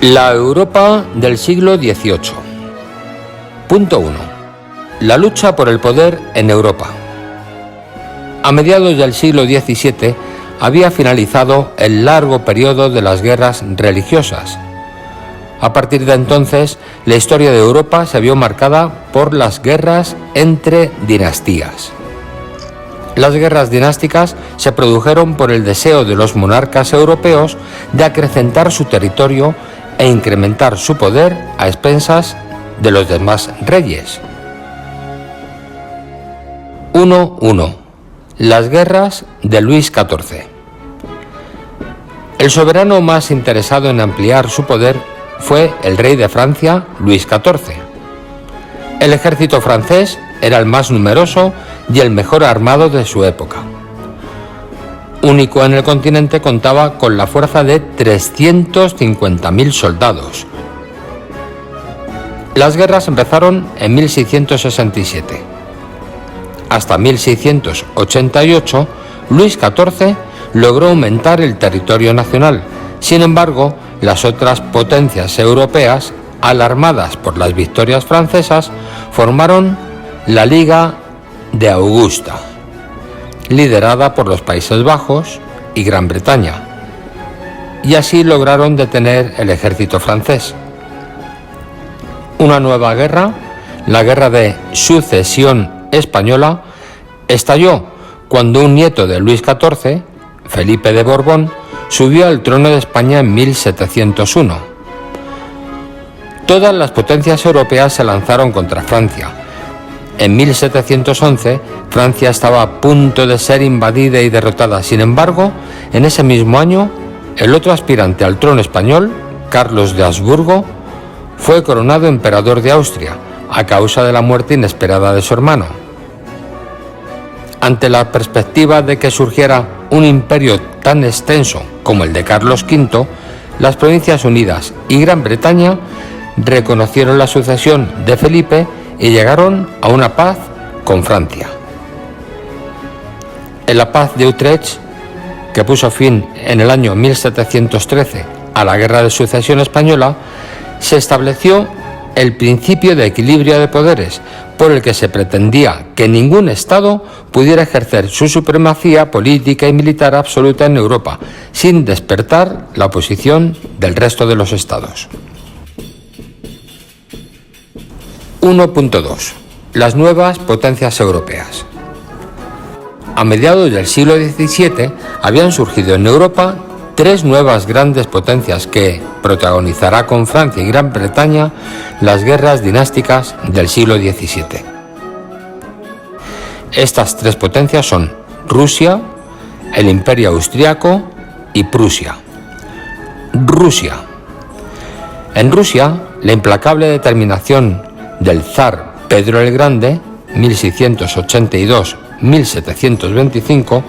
La Europa del siglo XVIII. Punto 1. La lucha por el poder en Europa. A mediados del siglo XVII había finalizado el largo periodo de las guerras religiosas. A partir de entonces, la historia de Europa se vio marcada por las guerras entre dinastías. Las guerras dinásticas se produjeron por el deseo de los monarcas europeos de acrecentar su territorio e incrementar su poder a expensas de los demás reyes. 1.1. Las guerras de Luis XIV. El soberano más interesado en ampliar su poder fue el rey de Francia, Luis XIV. El ejército francés era el más numeroso y el mejor armado de su época. Único en el continente, contaba con la fuerza de 350.000 soldados. Las guerras empezaron en 1667. Hasta 1688, Luis XIV logró aumentar el territorio nacional. Sin embargo, las otras potencias europeas, alarmadas por las victorias francesas, formaron la Liga de Augusta, liderada por los Países Bajos y Gran Bretaña, y así lograron detener el ejército francés. Una nueva guerra, la Guerra de Sucesión Española, estalló cuando un nieto de Luis XIV, Felipe de Borbón, subió al trono de España en 1701. Todas las potencias europeas se lanzaron contra Francia. En 1711, Francia estaba a punto de ser invadida y derrotada. Sin embargo, en ese mismo año, el otro aspirante al trono español, Carlos de Habsburgo, fue coronado emperador de Austria a causa de la muerte inesperada de su hermano. Ante la perspectiva de que surgiera un imperio tan extenso como el de Carlos V, las Provincias Unidas y Gran Bretaña reconocieron la sucesión de Felipe y llegaron a una paz con Francia. En la paz de Utrecht, que puso fin en el año 1713 a la Guerra de Sucesión Española, se estableció el principio de equilibrio de poderes, por el que se pretendía que ningún Estado pudiera ejercer su supremacía política y militar absoluta en Europa, sin despertar la oposición del resto de los Estados. 1.2. Las nuevas potencias europeas. A mediados del siglo XVII habían surgido en Europa tres nuevas grandes potencias que protagonizará con Francia y Gran Bretaña las guerras dinásticas del siglo XVII. Estas tres potencias son Rusia, el Imperio Austriaco y Prusia. Rusia. En Rusia, la implacable determinación del zar Pedro el Grande, 1682-1725,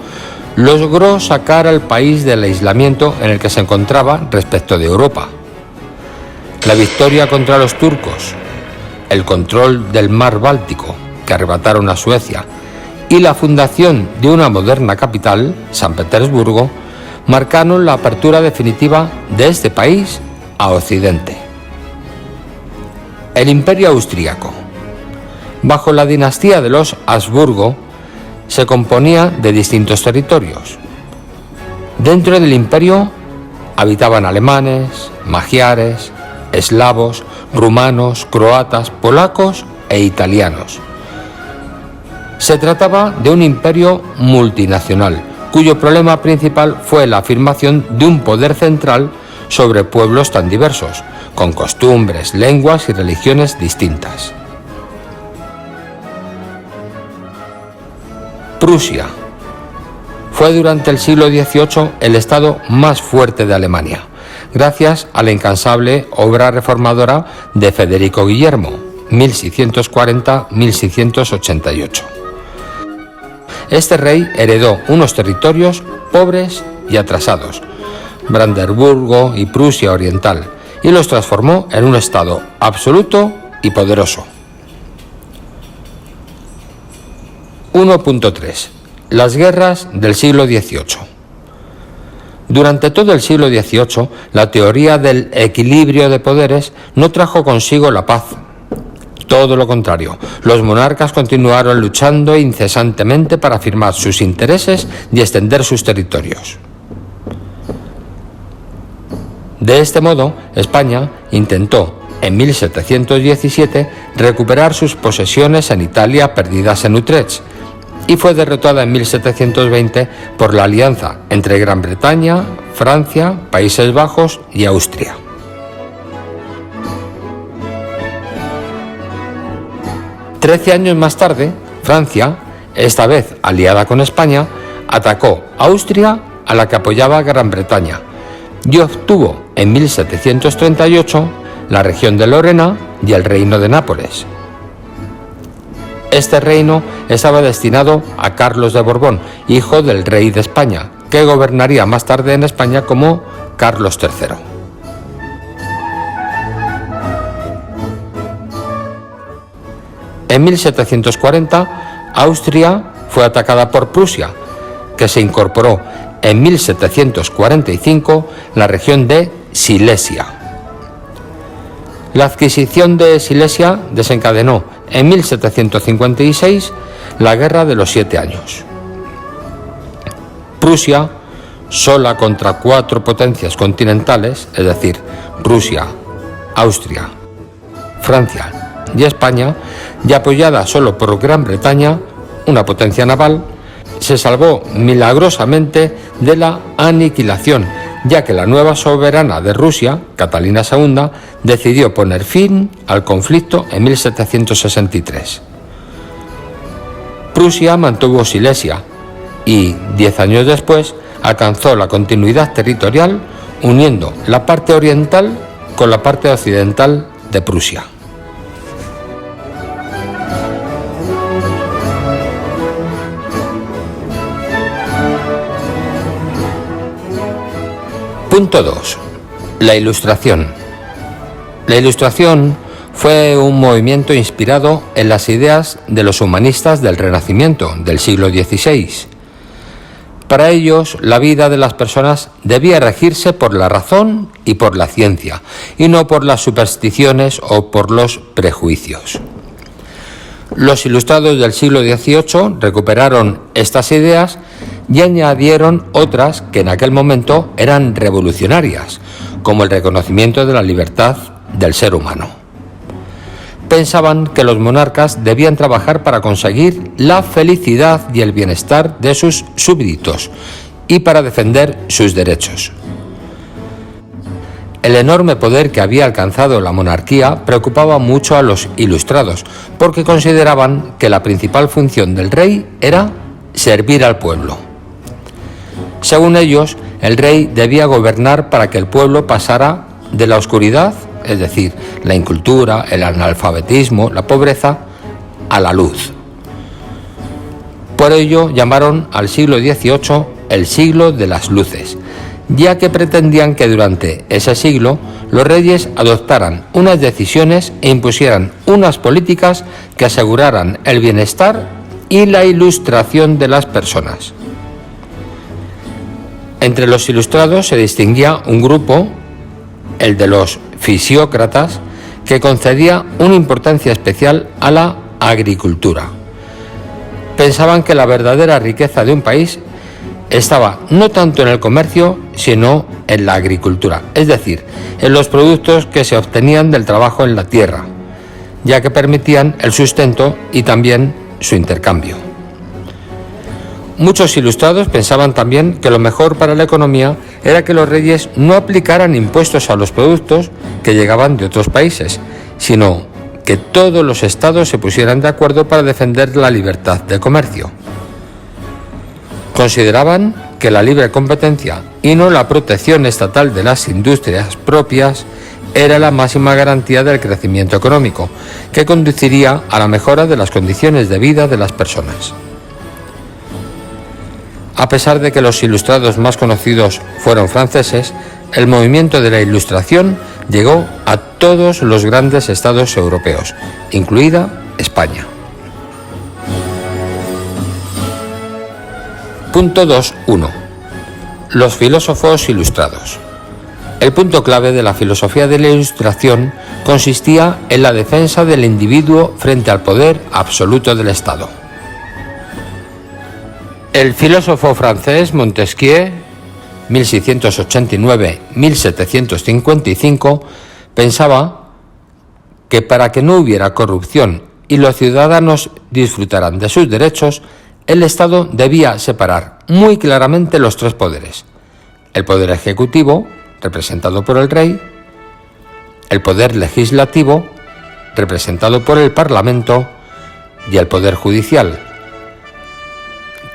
logró sacar al país del aislamiento en el que se encontraba respecto de Europa. La victoria contra los turcos, el control del mar Báltico, que arrebataron a Suecia, y la fundación de una moderna capital, San Petersburgo, marcaron la apertura definitiva de este país a Occidente. El Imperio Austríaco. Bajo la dinastía de los Habsburgo, se componía de distintos territorios. Dentro del imperio habitaban alemanes, magiares, eslavos, rumanos, croatas, polacos e italianos. Se trataba de un imperio multinacional, cuyo problema principal fue la afirmación de un poder central sobre pueblos tan diversos, con costumbres, lenguas y religiones distintas. Prusia. Fue durante el siglo XVIII el estado más fuerte de Alemania, gracias a la incansable obra reformadora de Federico Guillermo, 1640-1688. Este rey heredó unos territorios pobres y atrasados, Brandeburgo y Prusia Oriental, y los transformó en un estado absoluto y poderoso. 1.3. Las guerras del siglo XVIII. Durante todo el siglo XVIII, la teoría del equilibrio de poderes no trajo consigo la paz. Todo lo contrario, los monarcas continuaron luchando incesantemente para afirmar sus intereses y extender sus territorios. De este modo, España intentó, en 1717, recuperar sus posesiones en Italia perdidas en Utrecht, y fue derrotada en 1720 por la alianza entre Gran Bretaña, Francia, Países Bajos y Austria. Trece años más tarde, Francia, esta vez aliada con España, atacó Austria, a la que apoyaba Gran Bretaña, y obtuvo en 1738 la región de Lorena y el reino de Nápoles. Este reino estaba destinado a Carlos de Borbón, hijo del rey de España, que gobernaría más tarde en España como Carlos III. En 1740, Austria fue atacada por Prusia, que se incorporó en 1745 la región de Silesia. La adquisición de Silesia desencadenó en 1756 la Guerra de los 7 Años. Prusia, sola contra 4 potencias continentales, es decir, Rusia, Austria, Francia y España, y apoyada solo por Gran Bretaña, una potencia naval, se salvó milagrosamente de la aniquilación, ya que la nueva soberana de Rusia, Catalina II, decidió poner fin al conflicto en 1763. Prusia mantuvo Silesia y, 10 años después, alcanzó la continuidad territorial uniendo la parte oriental con la parte occidental de Prusia. Punto 2. La Ilustración. La Ilustración fue un movimiento inspirado en las ideas de los humanistas del Renacimiento del siglo XVI. Para ellos, la vida de las personas debía regirse por la razón y por la ciencia, y no por las supersticiones o por los prejuicios. Los ilustrados del siglo XVIII recuperaron estas ideas y añadieron otras que en aquel momento eran revolucionarias, como el reconocimiento de la libertad del ser humano. Pensaban que los monarcas debían trabajar para conseguir la felicidad y el bienestar de sus súbditos y para defender sus derechos. El enorme poder que había alcanzado la monarquía preocupaba mucho a los ilustrados, porque consideraban que la principal función del rey era servir al pueblo. Según ellos, el rey debía gobernar para que el pueblo pasara de la oscuridad, es decir, la incultura, el analfabetismo, la pobreza, a la luz. Por ello llamaron al siglo XVIII el siglo de las luces, ya que pretendían que durante ese siglo los reyes adoptaran unas decisiones e impusieran unas políticas que aseguraran el bienestar y la ilustración de las personas. Entre los ilustrados se distinguía un grupo, el de los fisiócratas, que concedía una importancia especial a la agricultura. Pensaban que la verdadera riqueza de un país estaba no tanto en el comercio, sino en la agricultura, es decir, en los productos que se obtenían del trabajo en la tierra, ya que permitían el sustento y también su intercambio. Muchos ilustrados pensaban también que lo mejor para la economía era que los reyes no aplicaran impuestos a los productos que llegaban de otros países, sino que todos los estados se pusieran de acuerdo para defender la libertad de comercio. Consideraban que la libre competencia y no la protección estatal de las industrias propias era la máxima garantía del crecimiento económico, que conduciría a la mejora de las condiciones de vida de las personas. A pesar de que los ilustrados más conocidos fueron franceses, el movimiento de la Ilustración llegó a todos los grandes estados europeos, incluida España. Punto 2.1. Los filósofos ilustrados. El punto clave de la filosofía de la Ilustración consistía en la defensa del individuo frente al poder absoluto del Estado. El filósofo francés Montesquieu, 1689-1755, pensaba que para que no hubiera corrupción y los ciudadanos disfrutaran de sus derechos, el Estado debía separar muy claramente los tres poderes: el poder ejecutivo, representado por el rey; el poder legislativo, representado por el Parlamento; y el poder judicial.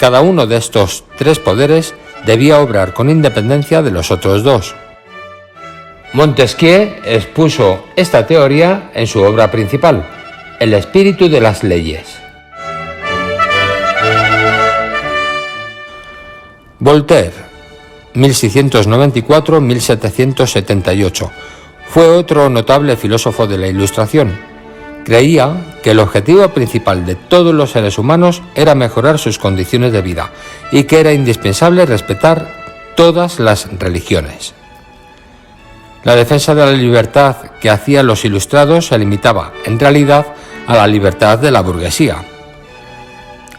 Cada uno de estos tres poderes debía obrar con independencia de los otros dos. Montesquieu expuso esta teoría en su obra principal, El espíritu de las leyes. Voltaire, 1694-1778, fue otro notable filósofo de la Ilustración. Creía que el objetivo principal de todos los seres humanos era mejorar sus condiciones de vida y que era indispensable respetar todas las religiones. La defensa de la libertad que hacían los ilustrados se limitaba, en realidad, a la libertad de la burguesía.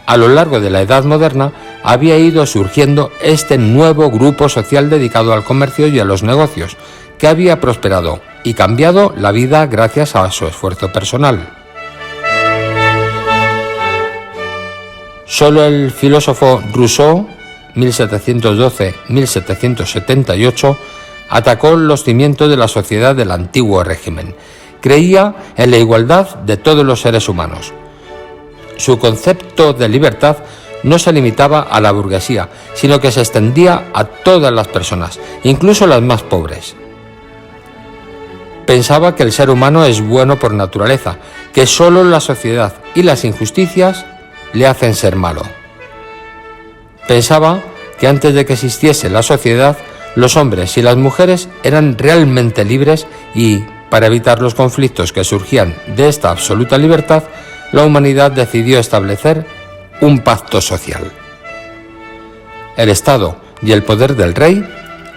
A lo largo de la Edad Moderna había ido surgiendo este nuevo grupo social dedicado al comercio y a los negocios, que había prosperado y cambiado la vida gracias a su esfuerzo personal. Solo el filósofo Rousseau, 1712-1778, atacó los cimientos de la sociedad del antiguo régimen. Creía en la igualdad de todos los seres humanos. Su concepto de libertad no se limitaba a la burguesía, sino que se extendía a todas las personas, incluso las más pobres. Pensaba que el ser humano es bueno por naturaleza, que solo la sociedad y las injusticias le hacen ser malo. Pensaba que antes de que existiese la sociedad, los hombres y las mujeres eran realmente libres y, para evitar los conflictos que surgían de esta absoluta libertad, la humanidad decidió establecer un pacto social. El Estado y el poder del rey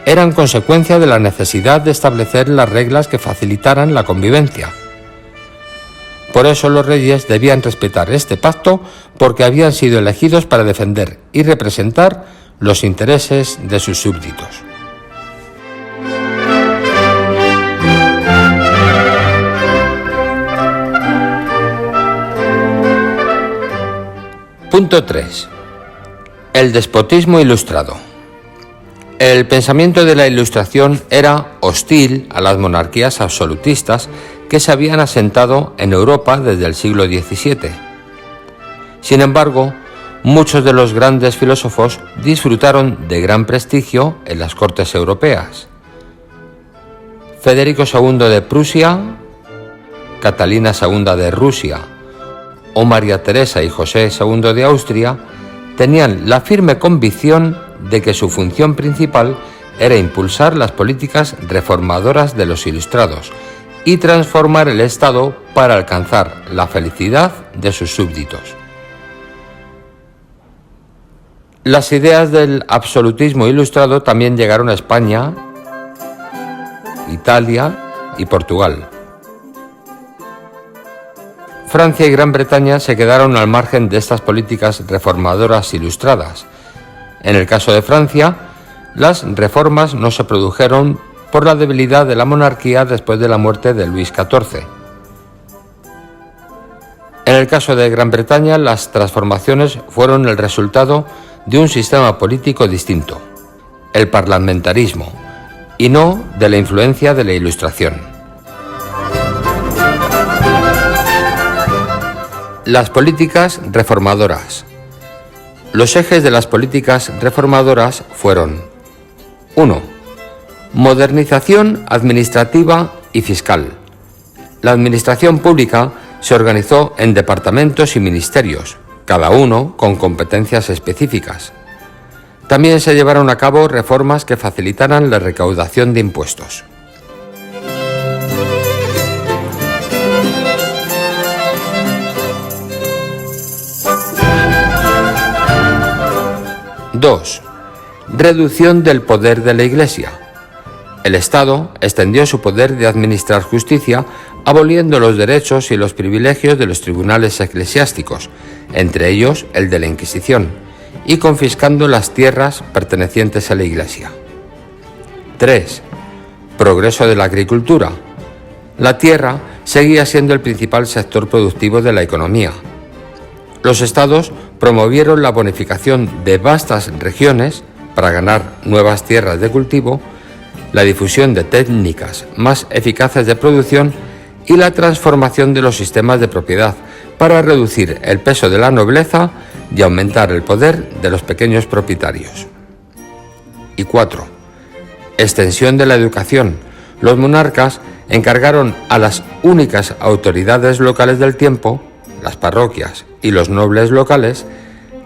eran consecuencia de la necesidad de establecer las reglas que facilitaran la convivencia. Por eso los reyes debían respetar este pacto, porque habían sido elegidos para defender y representar los intereses de sus súbditos. Punto 3. El despotismo ilustrado. El pensamiento de la Ilustración era hostil a las monarquías absolutistas que se habían asentado en Europa desde el siglo XVII. Sin embargo, muchos de los grandes filósofos disfrutaron de gran prestigio en las cortes europeas. Federico II de Prusia, Catalina II de Rusia o María Teresa y José II de Austria tenían la firme convicción de que su función principal era impulsar las políticas reformadoras de los ilustrados y transformar el Estado para alcanzar la felicidad de sus súbditos. Las ideas del absolutismo ilustrado también llegaron a España, Italia y Portugal. Francia y Gran Bretaña se quedaron al margen de estas políticas reformadoras ilustradas. En el caso de Francia, las reformas no se produjeron por la debilidad de la monarquía después de la muerte de Luis XIV. En el caso de Gran Bretaña, las transformaciones fueron el resultado de un sistema político distinto, el parlamentarismo, y no de la influencia de la Ilustración. Las políticas reformadoras. Los ejes de las políticas reformadoras fueron: 1. Modernización administrativa y fiscal. La administración pública se organizó en departamentos y ministerios, cada uno con competencias específicas. También se llevaron a cabo reformas que facilitaran la recaudación de impuestos. 2. Reducción del poder de la Iglesia. El Estado extendió su poder de administrar justicia, aboliendo los derechos y los privilegios de los tribunales eclesiásticos, entre ellos el de la Inquisición, y confiscando las tierras pertenecientes a la Iglesia. 3. Progreso de la agricultura. La tierra seguía siendo el principal sector productivo de la economía. Los estados promovieron la bonificación de vastas regiones para ganar nuevas tierras de cultivo, la difusión de técnicas más eficaces de producción y la transformación de los sistemas de propiedad para reducir el peso de la nobleza y aumentar el poder de los pequeños propietarios. Y 4. Extensión de la educación. Los monarcas encargaron a las únicas autoridades locales del tiempo, las parroquias y los nobles locales,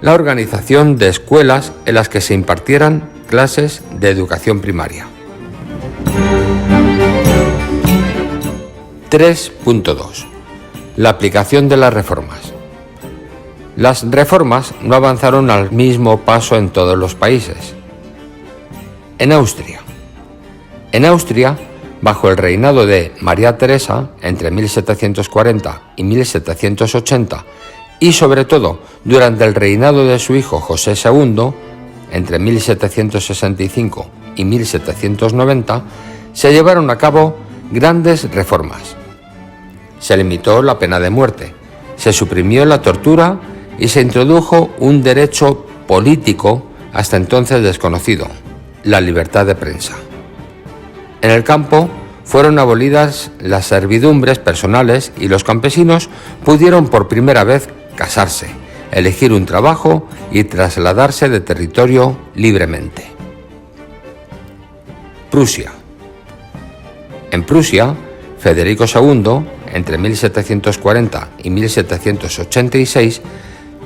la organización de escuelas en las que se impartieran clases de educación primaria. 3.2. La aplicación de las reformas. Las reformas no avanzaron al mismo paso en todos los países. En Austria, bajo el reinado de María Teresa, entre 1740 y 1780, y sobre todo durante el reinado de su hijo José II, entre 1765 y 1790, se llevaron a cabo grandes reformas. Se limitó la pena de muerte, se suprimió la tortura y se introdujo un derecho político hasta entonces desconocido, la libertad de prensa. En el campo fueron abolidas las servidumbres personales y los campesinos pudieron por primera vez casarse, elegir un trabajo y trasladarse de territorio libremente. Prusia. En Prusia, Federico II, entre 1740 y 1786,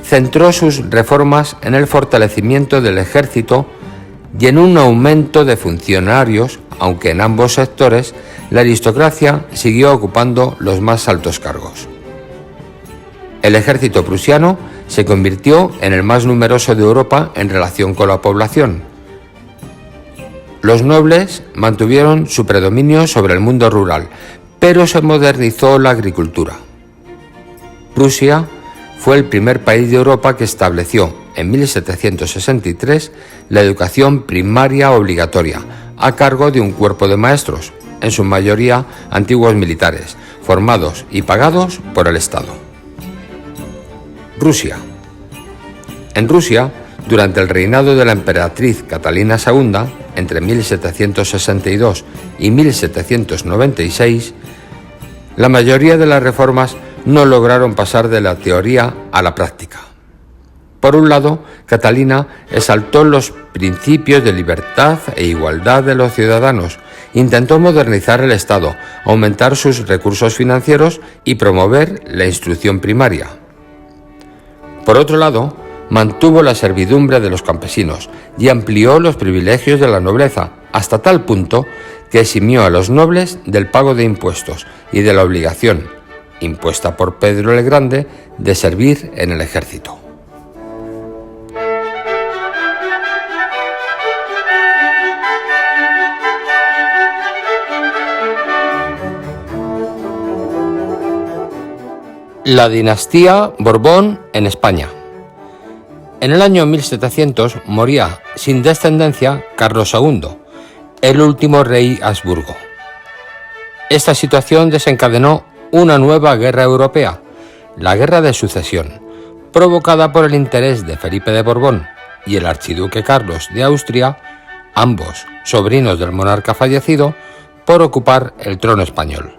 centró sus reformas en el fortalecimiento del ejército y en un aumento de funcionarios, aunque en ambos sectores la aristocracia siguió ocupando los más altos cargos. El ejército prusiano se convirtió en el más numeroso de Europa en relación con la población. Los nobles mantuvieron su predominio sobre el mundo rural, pero se modernizó la agricultura. Prusia fue el primer país de Europa que estableció en 1763 la educación primaria obligatoria, a cargo de un cuerpo de maestros, en su mayoría antiguos militares, formados y pagados por el Estado. Rusia. En Rusia, durante el reinado de la emperatriz Catalina II, entre 1762 y 1796, la mayoría de las reformas no lograron pasar de la teoría a la práctica. Por un lado, Catalina exaltó los principios de libertad e igualdad de los ciudadanos, intentó modernizar el Estado, aumentar sus recursos financieros y promover la instrucción primaria. Por otro lado, mantuvo la servidumbre de los campesinos y amplió los privilegios de la nobleza, hasta tal punto que eximió a los nobles del pago de impuestos y de la obligación, impuesta por Pedro el Grande, de servir en el ejército. La dinastía Borbón en España. En el año 1700 moría sin descendencia Carlos II, el último rey Habsburgo. Esta situación desencadenó una nueva guerra europea, la Guerra de Sucesión, provocada por el interés de Felipe de Borbón y el archiduque Carlos de Austria, ambos sobrinos del monarca fallecido, por ocupar el trono español.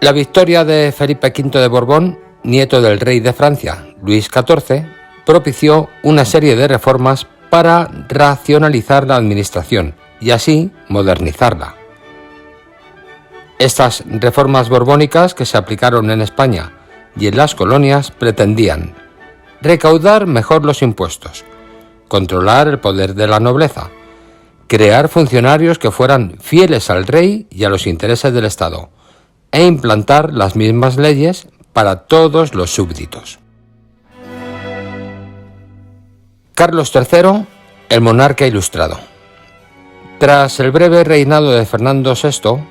La victoria de Felipe V de Borbón, nieto del rey de Francia, Luis XIV, propició una serie de reformas para racionalizar la administración y así modernizarla. Estas reformas borbónicas que se aplicaron en España y en las colonias pretendían recaudar mejor los impuestos, controlar el poder de la nobleza, crear funcionarios que fueran fieles al rey y a los intereses del Estado, e implantar las mismas leyes para todos los súbditos. Carlos III, el monarca ilustrado. Tras el breve reinado de Fernando VI,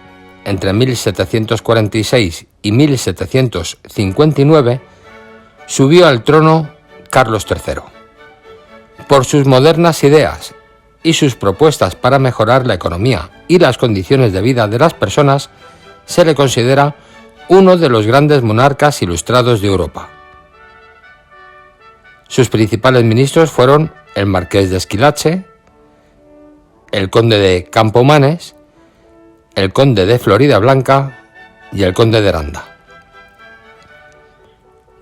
entre 1746 y 1759, subió al trono Carlos III. Por sus modernas ideas y sus propuestas para mejorar la economía y las condiciones de vida de las personas, se le considera uno de los grandes monarcas ilustrados de Europa. Sus principales ministros fueron el marqués de Esquilache, el conde de Campomanes, el conde de Floridablanca y el conde de Aranda.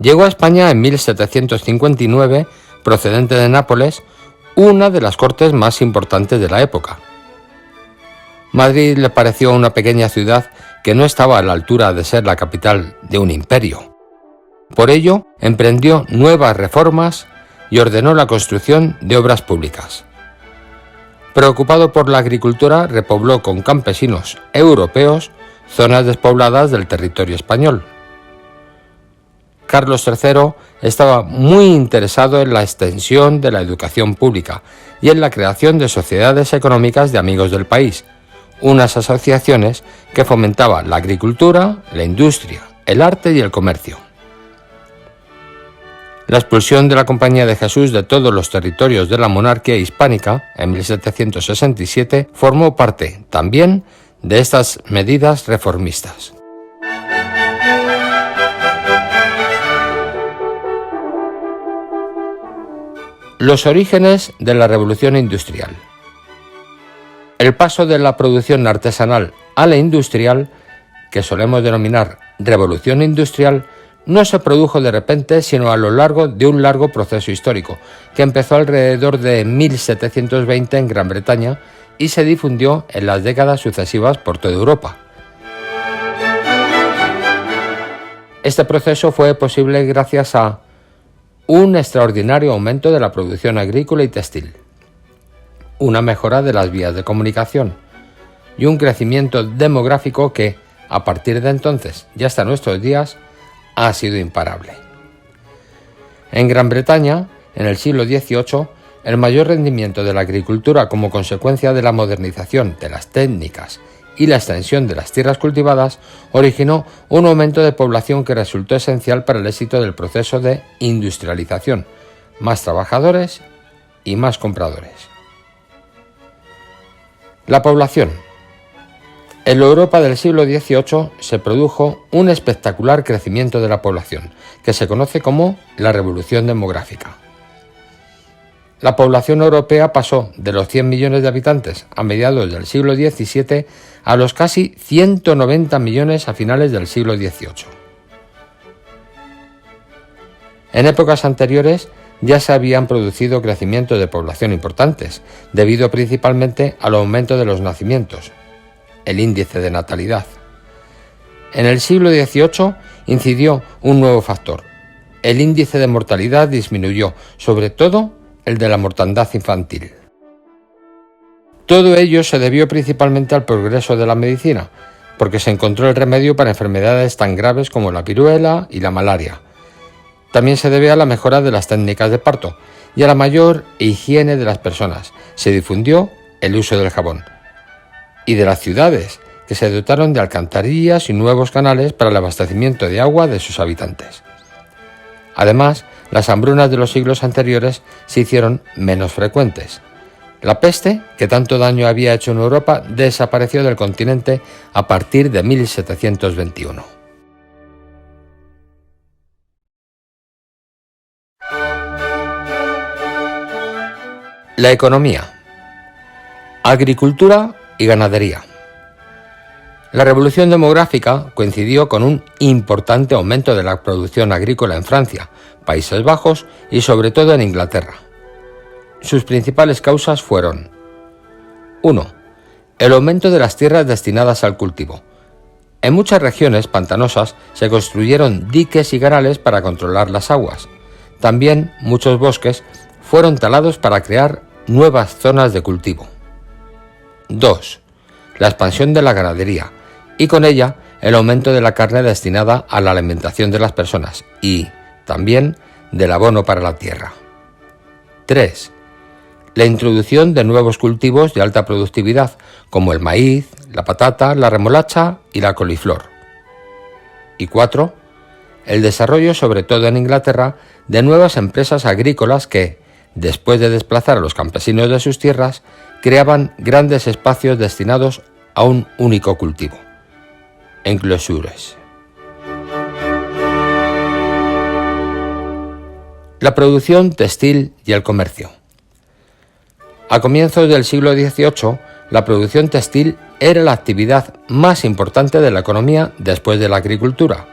Llegó a España en 1759, procedente de Nápoles, una de las cortes más importantes de la época. Madrid le pareció una pequeña ciudad que no estaba a la altura de ser la capital de un imperio. Por ello, emprendió nuevas reformas y ordenó la construcción de obras públicas. Preocupado por la agricultura, repobló con campesinos europeos zonas despobladas del territorio español. Carlos III estaba muy interesado en la extensión de la educación pública y en la creación de sociedades económicas de amigos del país, unas asociaciones que fomentaban la agricultura, la industria, el arte y el comercio. La expulsión de la Compañía de Jesús de todos los territorios de la monarquía hispánica en 1767 formó parte también de estas medidas reformistas. Los orígenes de la Revolución Industrial. El paso de la producción artesanal a la industrial, que solemos denominar Revolución Industrial, no se produjo de repente, sino a lo largo de un largo proceso histórico, que empezó alrededor de 1720 en Gran Bretaña y se difundió en las décadas sucesivas por toda Europa. Este proceso fue posible gracias a un extraordinario aumento de la producción agrícola y textil, una mejora de las vías de comunicación y un crecimiento demográfico que, a partir de entonces y hasta nuestros días, ha sido imparable. En Gran Bretaña, en el siglo XVIII, el mayor rendimiento de la agricultura como consecuencia de la modernización de las técnicas y la extensión de las tierras cultivadas originó un aumento de población que resultó esencial para el éxito del proceso de industrialización, más trabajadores y más compradores. La población. En la Europa del siglo XVIII se produjo un espectacular crecimiento de la población, que se conoce como la revolución demográfica. La población europea pasó de los 100 millones de habitantes a mediados del siglo XVII a los casi 190 millones a finales del siglo XVIII. En épocas anteriores ya se habían producido crecimientos de población importantes, debido principalmente al aumento de los nacimientos, el índice de natalidad. En el siglo XVIII incidió un nuevo factor. El índice de mortalidad disminuyó, sobre todo el de la mortandad infantil. Todo ello se debió principalmente al progreso de la medicina, porque se encontró el remedio para enfermedades tan graves como la viruela y la malaria. También se debe a la mejora de las técnicas de parto y a la mayor higiene de las personas. Se difundió el uso del jabón. Y de las ciudades, que se dotaron de alcantarillas y nuevos canales para el abastecimiento de agua de sus habitantes. Además, las hambrunas de los siglos anteriores se hicieron menos frecuentes. La peste, que tanto daño había hecho en Europa, desapareció del continente a partir de 1721. La economía. Agricultura y ganadería. La revolución demográfica coincidió con un importante aumento de la producción agrícola en Francia, Países Bajos y sobre todo en Inglaterra. Sus principales causas fueron: 1. El aumento de las tierras destinadas al cultivo. En muchas regiones pantanosas se construyeron diques y canales para controlar las aguas. También muchos bosques fueron talados para crear nuevas zonas de cultivo. 2. La expansión de la ganadería y con ella el aumento de la carne destinada a la alimentación de las personas y, también, del abono para la tierra. 3. La introducción de nuevos cultivos de alta productividad, como el maíz, la patata, la remolacha y la coliflor. Y 4. El desarrollo, sobre todo en Inglaterra, de nuevas empresas agrícolas que, después de desplazar a los campesinos de sus tierras, creaban grandes espacios destinados a un único cultivo. Enclosures. La producción textil y el comercio. A comienzos del siglo XVIII, la producción textil era la actividad más importante de la economía después de la agricultura.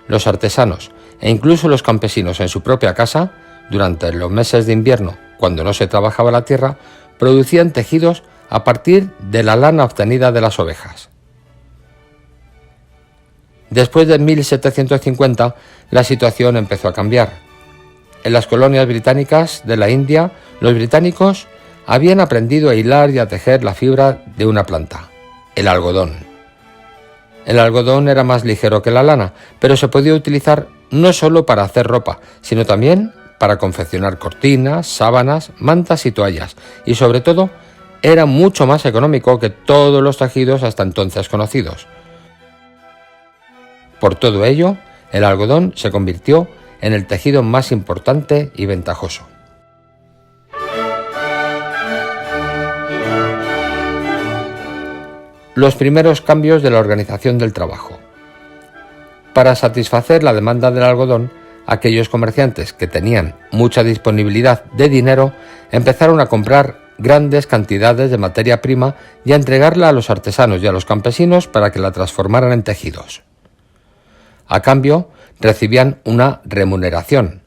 Los artesanos e incluso los campesinos en su propia casa, durante los meses de invierno, cuando no se trabajaba la tierra, producían tejidos a partir de la lana obtenida de las ovejas. Después de 1750, la situación empezó a cambiar. En las colonias británicas de la India, los británicos habían aprendido a hilar y a tejer la fibra de una planta, el algodón. El algodón era más ligero que la lana, pero se podía utilizar no solo para hacer ropa, sino también para confeccionar cortinas, sábanas, mantas y toallas, y sobre todo era mucho más económico que todos los tejidos hasta entonces conocidos. Por todo ello, el algodón se convirtió en el tejido más importante y ventajoso. Los primeros cambios de la organización del trabajo. Para satisfacer la demanda del algodón, aquellos comerciantes que tenían mucha disponibilidad de dinero empezaron a comprar grandes cantidades de materia prima y a entregarla a los artesanos y a los campesinos para que la transformaran en tejidos. A cambio, recibían una remuneración.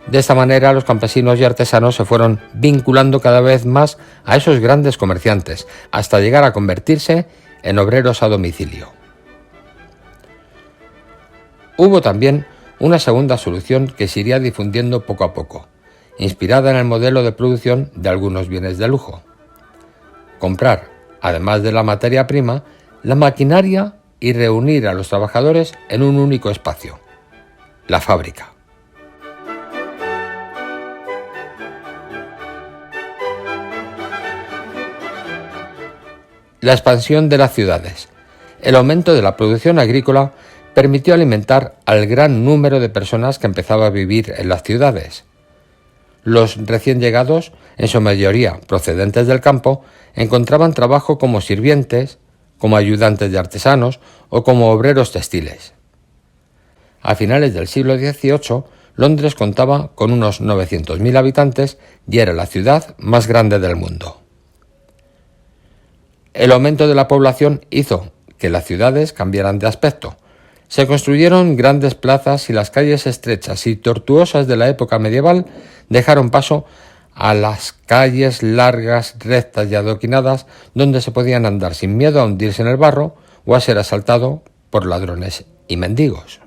De esta manera, los campesinos y artesanos se fueron vinculando cada vez más a esos grandes comerciantes, hasta llegar a convertirse en obreros a domicilio. Hubo también una segunda solución que se iría difundiendo poco a poco, inspirada en el modelo de producción de algunos bienes de lujo. Comprar, además de la materia prima, la maquinaria y reunir a los trabajadores en un único espacio, la fábrica. La expansión de las ciudades. El aumento de la producción agrícola permitió alimentar al gran número de personas que empezaba a vivir en las ciudades. Los recién llegados, en su mayoría procedentes del campo, encontraban trabajo como sirvientes, como ayudantes de artesanos o como obreros textiles. A finales del siglo XVIII, Londres contaba con unos 900.000 habitantes y era la ciudad más grande del mundo. El aumento de la población hizo que las ciudades cambiaran de aspecto. Se construyeron grandes plazas y las calles estrechas y tortuosas de la época medieval dejaron paso a las calles largas, rectas y adoquinadas donde se podían andar sin miedo a hundirse en el barro o a ser asaltado por ladrones y mendigos.